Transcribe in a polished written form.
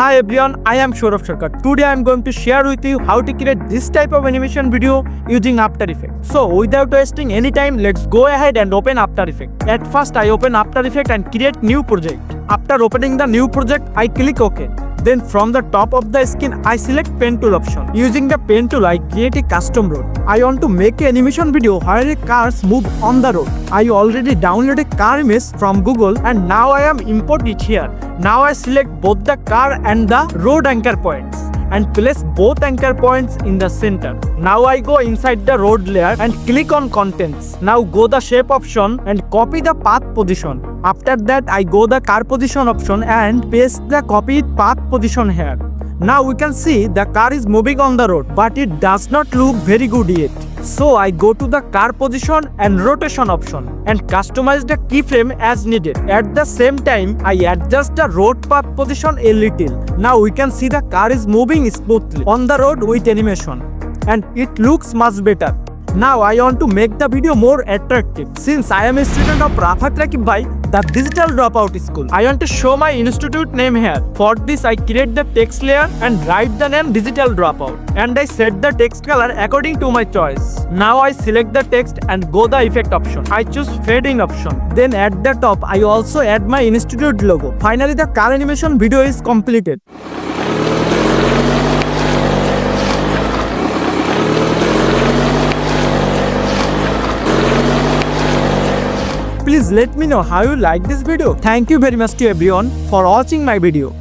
Hi everyone, I am Rafayet. Today I am going to share with you how to create this type of animation video using After Effects. So without wasting any time, let's go ahead and open After Effects. At first I open After Effects and create new project. After opening the new project, I click OK. Then from the top of the screen, I select pen tool option. Using the pen tool, I create a custom road. I want to make an animation video where a cars move on the road. I already downloaded a car image from Google and now I am import it here. Now I select both the car and the road anchor points and place both anchor points in the center. Now I go inside the road layer and click on contents. Now go the shape option and copy the path position. After that I go the car position option and paste the copied path position here. Now we can see the car is moving on the road, but it does not look very good yet. So I go to the car position and rotation option and customize the keyframe as needed. At the same time, I adjust the road path position a little. Now we can see the car is moving smoothly on the road with animation and it looks much better. Now I want to make the video more attractive. Since I am a student of Rafayet Rakib by the Digital Dropout School, I want to show my institute name here. For this I create the text layer and write the name Digital Dropout and I set the text color according to my choice. Now I select the text and go the effect option. I choose fading option. Then at the top I also add my institute logo. Finally the car animation video is completed. Please let me know how you like this video. Thank you very much to everyone for watching my video.